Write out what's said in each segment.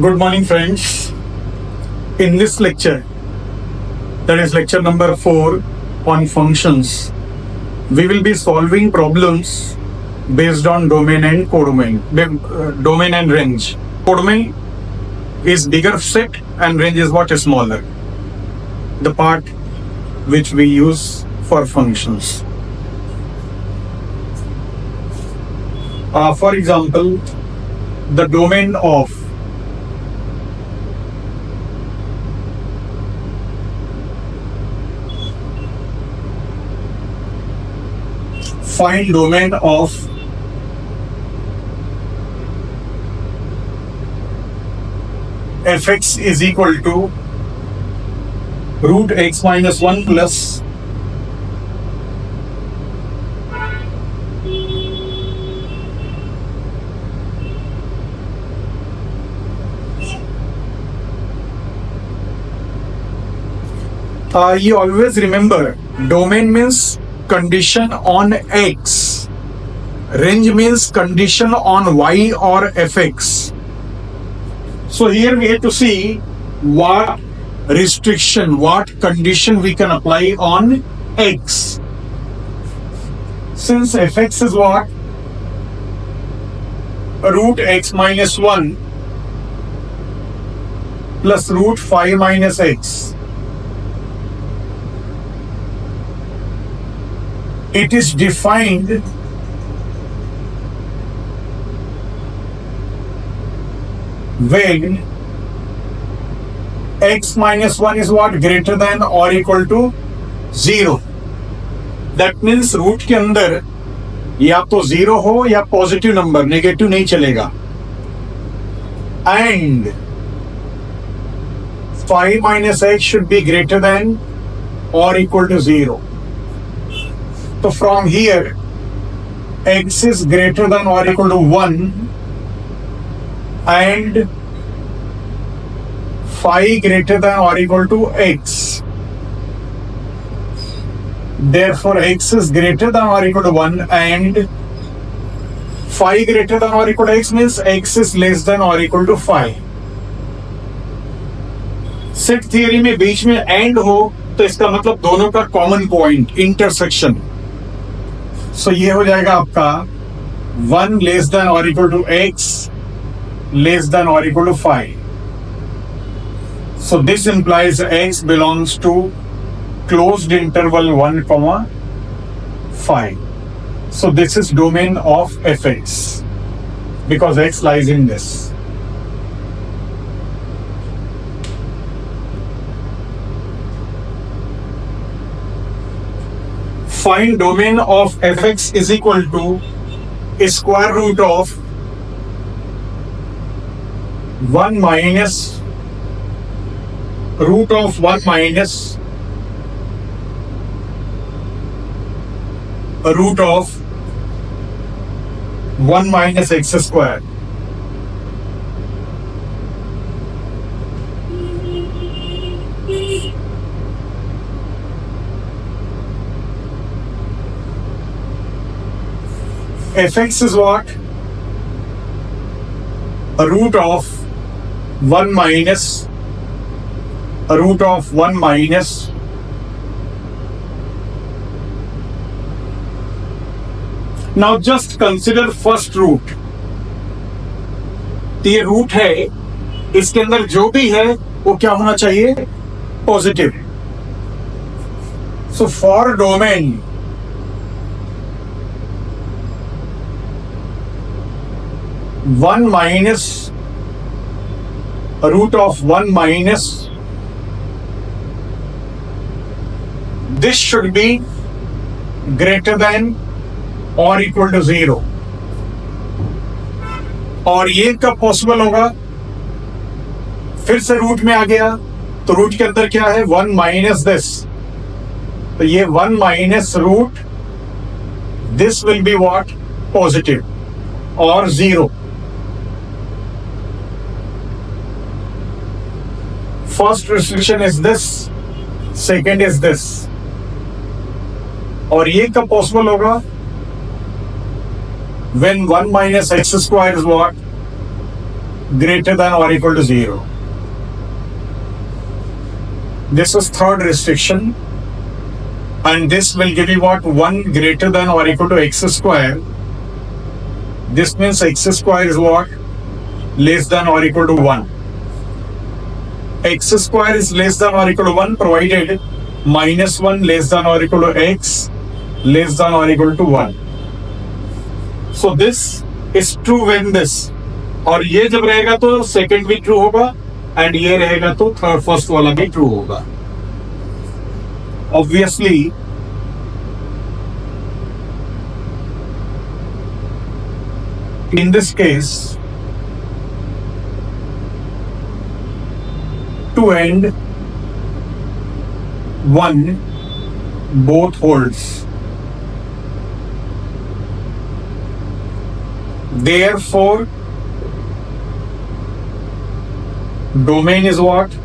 Good morning, friends. In this lecture, that is lecture number 4 on functions, we will be solving problems based on domain and codomain, domain and range. Codomain is bigger set and range is what is smaller, the part which we use for functions. For example, the domain of find domain of fx is equal to root x minus 1 plus you always remember domain means condition on x, range means condition on y or fx. So here we have to see what restriction, what condition we can apply on x. Since fx is what? Root x minus 1 plus root 5 minus x. It is defined when x minus 1 is what? Greater than or equal to 0. That means root के अंदर या तो 0 हो या positive number, negative नहीं चलेगा. And 5 minus x should be greater than or equal to 0. So from here, x is greater than or equal to 1 and phi greater than or equal to x. Therefore, x is greater than or equal to 1 and phi greater than or equal to x means x is less than or equal to phi. Set theory में बीच में and हो तो इसका मतलब दोनों का common point, intersection. सो ये हो जाएगा आपका 1 लेस देन और equal to x less than और equal to phi. So this implies x belongs to closed interval 1 comma phi. So this is domain of fx because x lies in this. Find domain of fx is equal to square root of 1 minus root of 1 minus root of 1 minus x square. fx is what? A root of 1 minus a root of 1 minus now just consider first root. तो ये root है, इसके अंदर जो भी है वो क्या होना चाहिए? Positive. So for domain one minus root of 1 minus this should be greater than or equal to 0. और ये कब पॉसिबल होगा? फिर से रूट में आ गया तो रूट के अंदर क्या है? 1 माइनस दिस. तो ये 1 minus root this will be what? Positive और 0. First restriction is this, second is this. और ये कब पॉसिबल होगा? When 1 minus x square is what? greater than or equal to 0. This is third restriction, and this will give you what? 1 greater than or equal to x square. This means x square is what? Less than or equal to 1. X square is less than or equal to 1 provided minus 1 less than or equal to x less than or equal to 1. So this is true when this, और ये जब रहेगा तो second भी true होगा, and ये रहेगा तो फर्स्ट वाला भी ट्रू होगा. Obviously in this case, to end 1 both holds. Therefore, domain is what?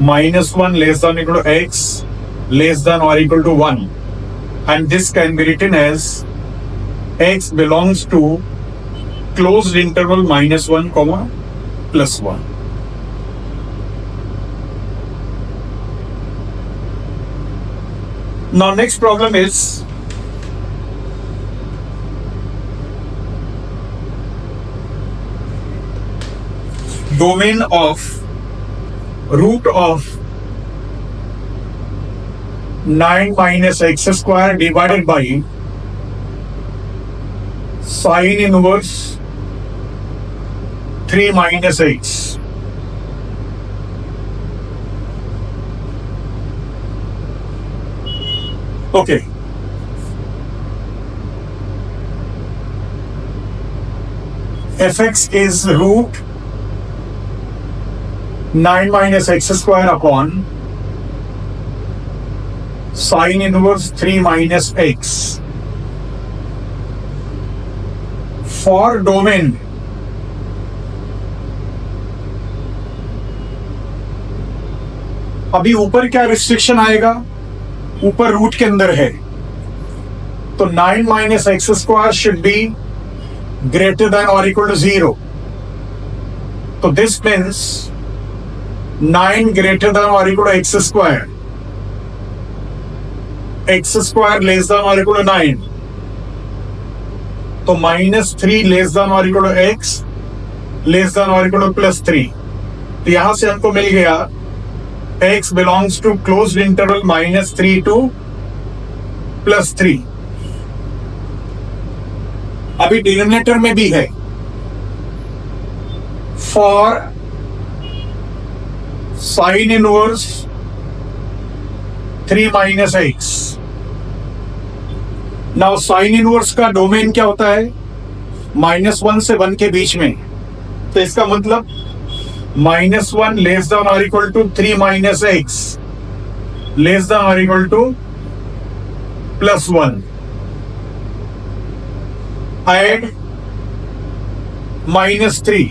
Minus 1 less than or equal to x less than or equal to 1. And this can be written as x belongs to closed interval minus 1 comma plus 1. Now next problem is domain of root of 9 minus x square divided by sine inverse 3 minus x. Okay. Fx is root 9 minus x square upon sine inverse 3 minus x. For domain अभी ऊपर क्या restriction आएगा? ऊपर root के अंदर है तो 9 minus x square should be greater than और इक्वल टू 0. तो this means 9 greater than or equal to x square. X square less than or equal to 9. तो minus 3 less than or equal to x less than or equal to plus 3. तो यहां से हमको मिल गया x belongs to closed interval minus 3 to plus 3. अभी denominator में भी है for sin inverse 3 minus x. Now sin inverse का डोमेन क्या होता है? -1 से 1 के बीच में. तो इसका मतलब -1 लेस देन और equal to 3 minus x less than और इक्वल टू +1. Add -3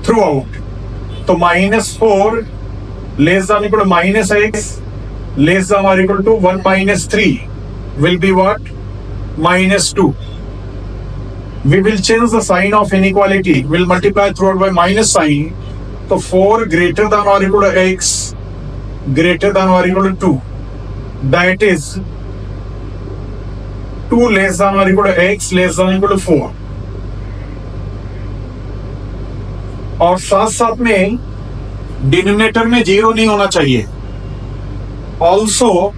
throughout. तो -4 less than equal to -x less than और equal to 1 minus 3 will be what? -2. We will change the sign of inequality. We'll multiply throughout by minus sign. So 4 greater than or equal to x greater than or equal to 2. That is 2 less than or equal to x less than or equal to 4. और साथ साथ में denominator में 0 नहीं होना चाहिए. Also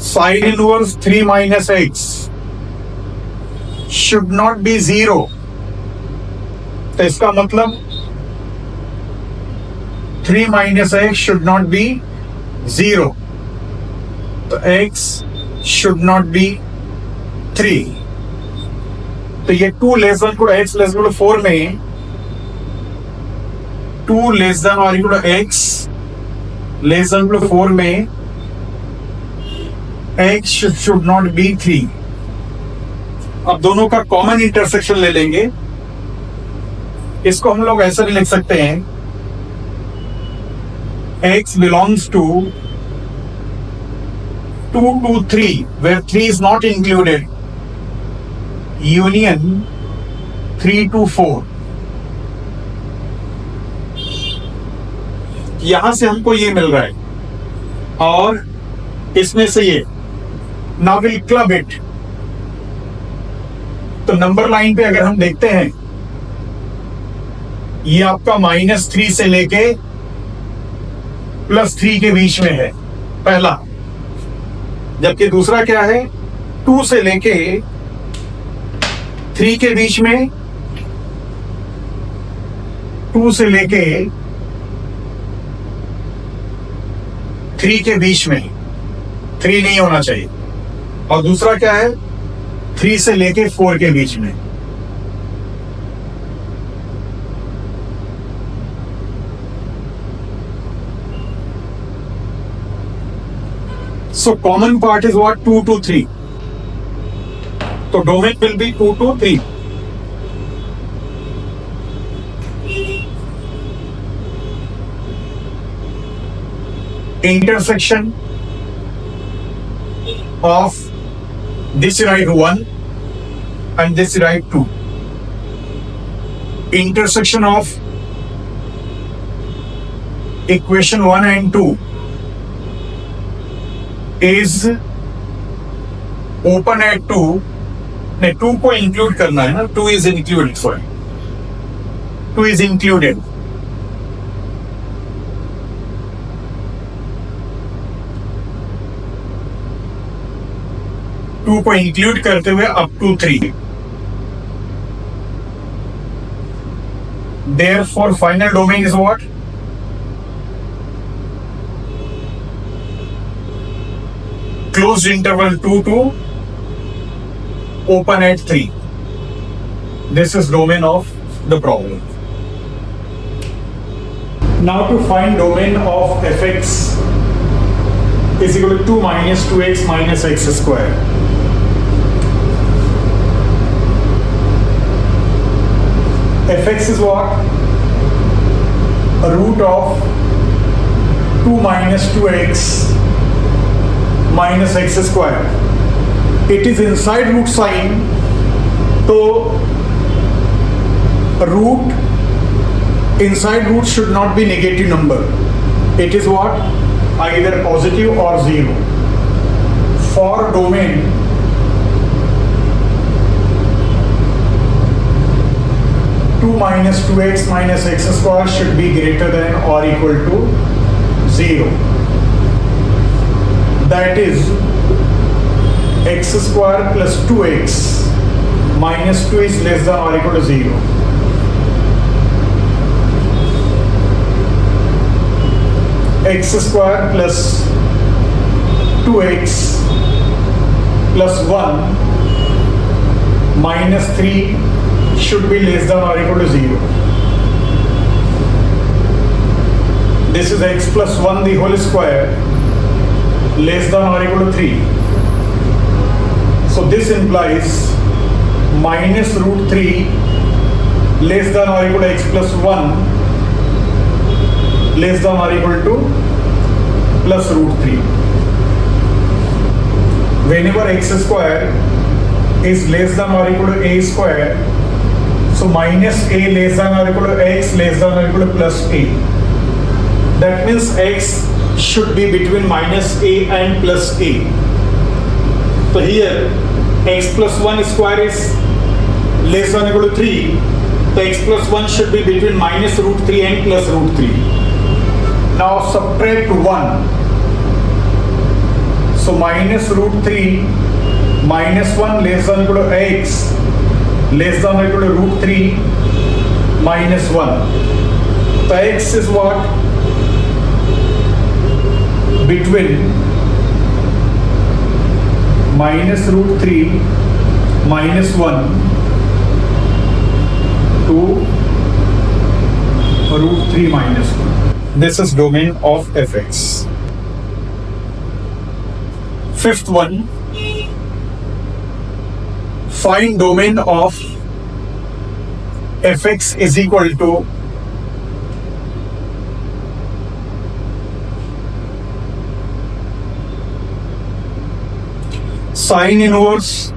sin inverse 3 minus x should not be 0. तो इसका मतलब 3 minus x should not be 0. तो x should not be 3. तो ये 2 लेस देन को x लेस देन 4 में 2 लेस देन और equal to x less than 4 में x should not be 3. अब दोनों का कॉमन इंटरसेक्शन ले लेंगे. इसको हम लोग ऐसा भी लिख सकते हैं x belongs to 2 to 3 where 3 is not included. Union 3 to 4, यहां से हमको ये मिल रहा है और इसमें से ये. Now will club it. तो नंबर लाइन पे अगर हम देखते हैं, ये आपका -3 से लेके +3 के बीच में है पहला, जबकि दूसरा क्या है 2 से लेके 3 के बीच में, 2 से लेके 3 के बीच में, 3 नहीं होना चाहिए. और दूसरा क्या है 3 से लेके 4 के बीच में. So common part is what? 2 to 3. So domain will be 2 to 3. Intersection of this right 1 and this right 2. Intersection of equation 1 and 2 is open at 2. नहीं, 2 को इंक्लूड करना है ना. 2 is included. Sorry, 2 is included. To को include करते हुए up to 3. Therefore, final domain is what? Closed interval 2 to open at 3. This is domain of the problem. Now to find domain of fx is equal to 2 minus 2x minus x square. Fx is what? A root of 2 minus 2x minus x square. It is inside root sign, so root inside root should not be negative number. It is what? Either positive or 0. For domain minus 2x minus x square should be greater than or equal to 0. That is x square plus 2x minus 2 is less than or equal to 0. X square plus 2x plus 1 minus 3 should be less than or equal to 0. This is x plus 1 the whole square less than or equal to 3. So this implies minus root 3 less than or equal to x plus 1 less than or equal to plus root 3. Whenever x square is less than or equal to a square, so minus a less than or equal to x less than or equal to plus a. That means x should be between minus a and plus a. So here x plus 1 square is less than or equal to 3. So x plus 1 should be between minus root 3 and plus root 3. Now subtract 1. So minus root 3 minus 1 less than or equal to x less than or equal to root 3 minus 1. So x is what? Between minus root 3 minus 1 to root 3 minus 1. This is domain of fx. Fifth one, find domain of fx is equal to sine inverse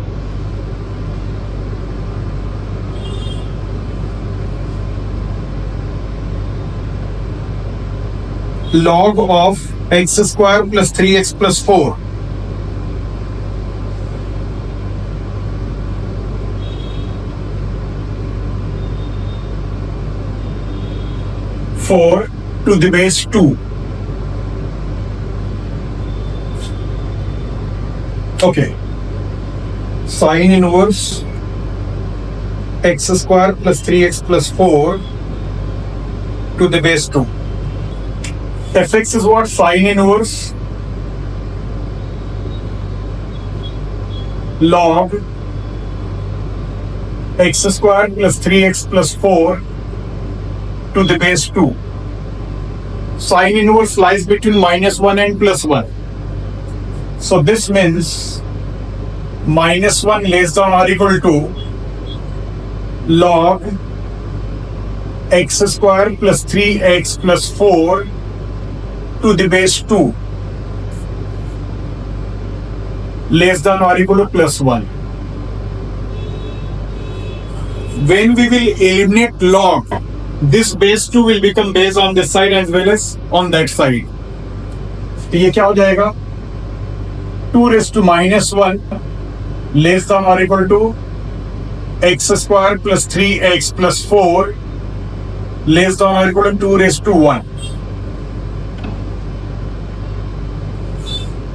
log of x square plus 3x plus 4. Four to the base 2. Okay. Sine inverse x square plus 3x plus 4 to the base 2. Fx is what? Sine inverse log x square plus 3x plus 4 to the base 2. Sine inverse lies between -1 and +1. So this means -1 less than or equal to log x square plus 3x plus 4 to the base 2 less than or equal to +1. When we will eliminate log, this base 2 will become base on this side as well as on that side. तो ये क्या हो जाएगा? 2 raised to -1 less than or equal to x square plus 3x plus 4 less than or equal to 2 raised to 1.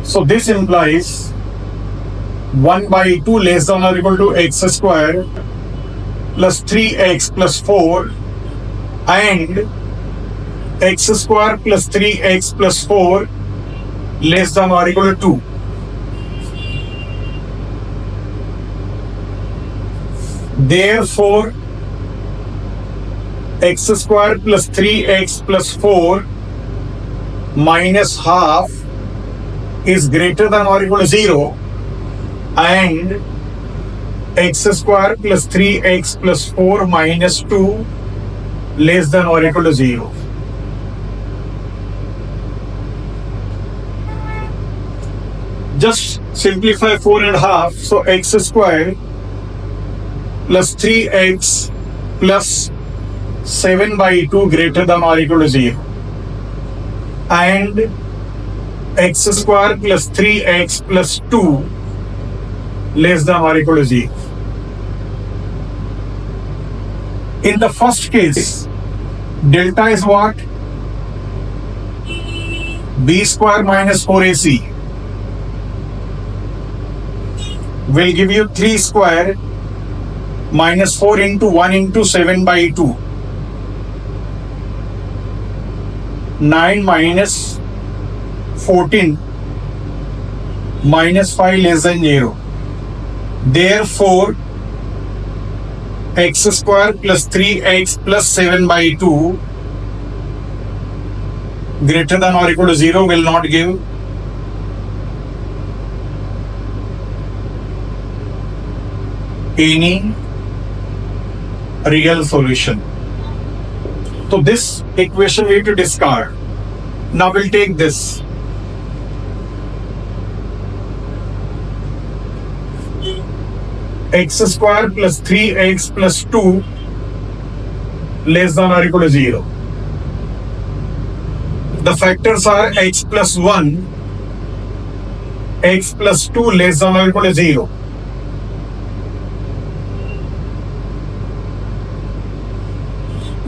So this implies 1 by 2 less than or equal to x square plus 3x plus 4 and x square plus 3x plus 4 less than or equal to 2. Therefore, x square plus 3x plus 4 minus half is greater than or equal to 0 and x square plus 3x plus 4 minus 2 less than or equal to 0. Just simplify 4 and a half. So x square plus 3x plus 7 by 2 greater than or equal to 0 and x square plus 3x plus 2 less than or equal to 0. In the first case, delta is what? B square minus 4AC will give you 3 square minus 4 into 1 into 7 by 2. 9 minus 14 minus 5 less than 0. Therefore, x square plus 3x plus 7 by 2 greater than or equal to 0 will not give any real solution. So this equation we have to discard. Now we'll take this. X square plus 3x plus 2 less than or equal to 0. The factors are x plus 1, x plus 2 less than or equal to 0.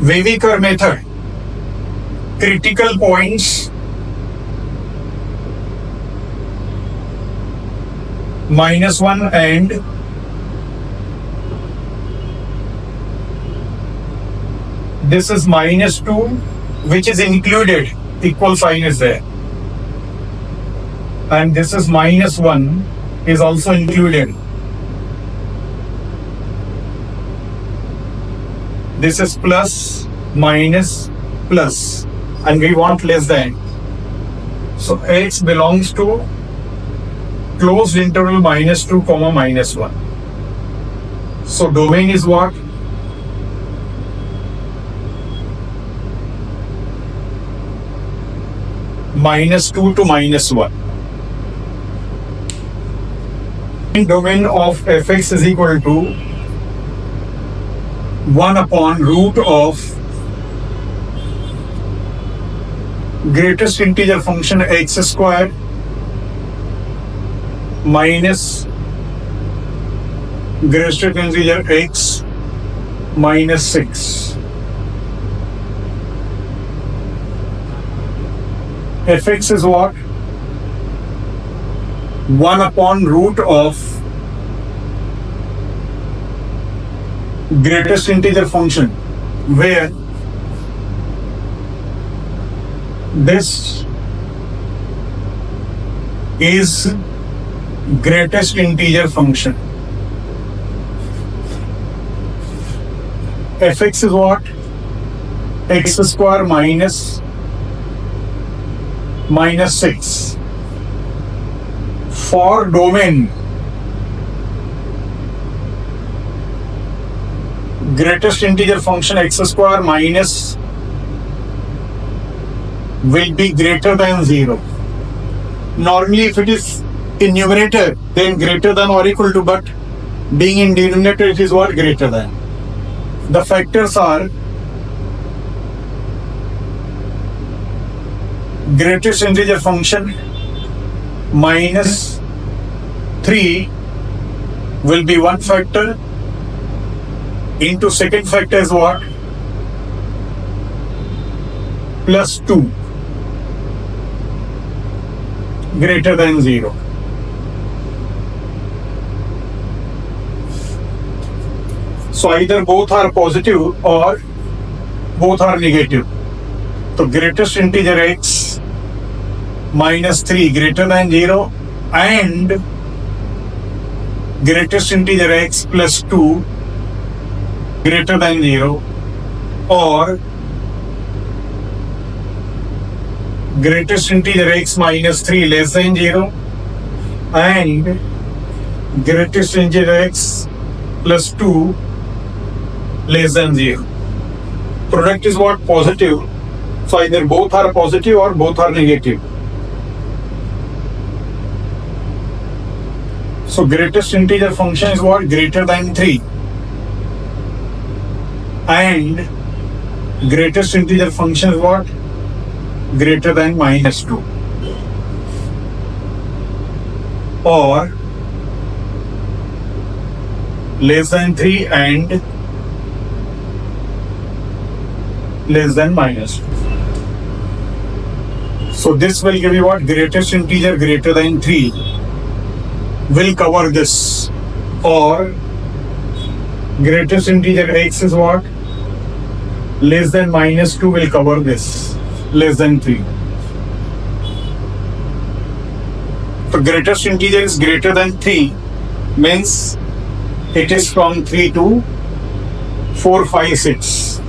Weaver method. Critical points -1 and this is -2, which is included, equal sign is there, and this is -1 is also included. This is plus, minus, plus, and we want less than. So x belongs to closed interval -2, -1. So domain is what? -2 to -1. Domain of fx is equal to 1 upon root of greatest integer function x square minus greatest integer x minus 6. Fx is what? 1 upon root of greatest integer function, where this is greatest integer function. Fx is what? X square minus 6. For domain greatest integer function x square minus will be greater than 0. Normally if it is in numerator, then greater than or equal to, but being in denominator, it is what? Greater than. The factors are greatest integer function minus 3 will be one factor, into second factor is what? Plus 2 greater than 0. So either both are positive or both are negative. So greatest integer x minus 3 greater than 0 and greatest integer x plus 2 greater than 0, or greatest integer x minus 3 less than 0 and greatest integer x plus 2 less than 0. Product is what? Positive. So either both are positive or both are negative. So greatest integer function is what? Greater than 3. And greatest integer function is what? Greater than minus 2. Or less than 3 and less than minus 2. So this will give you what? Greatest integer greater than 3 will cover this, or greatest integer x is what? Less than minus 2 will cover this, less than 3. So greatest integer is greater than 3 means it is from 3 to 4, 5, 6.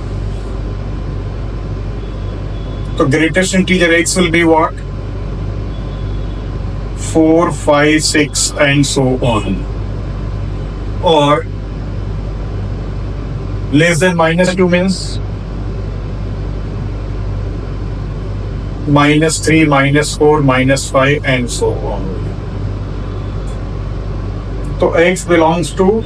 So greatest integer x will be what? 4, 5, 6 and so on. Or less than minus 2 means minus 3, minus 4, minus 5 and so on. So x belongs to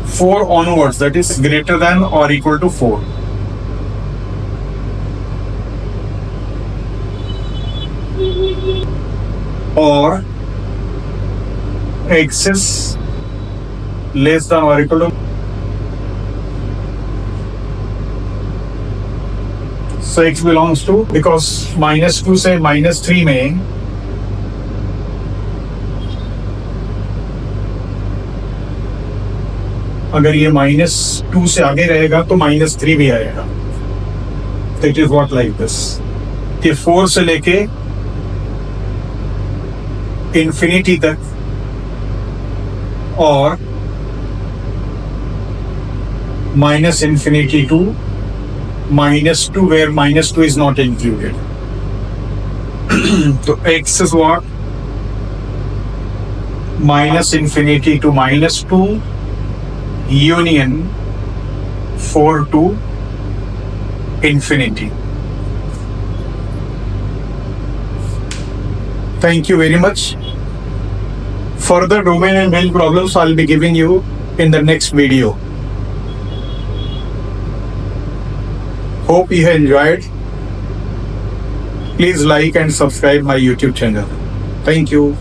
four onwards, that is greater than or equal to 4. Or x is less than or equal to, so x belongs to, because minus 2 से minus 3 में अगर ये minus 2 से आगे रहेगा तो minus 3 भी आएगा. It is what like this. ये 4 से लेके infinity तक और minus infinity to minus 2 where minus 2 is not included. So x is what? Minus infinity to minus 2 union 4 to infinity. Thank you very much. Further domain and range problems I'll be giving you in the next video. Hope you have enjoyed. Please like and subscribe my YouTube channel. Thank you.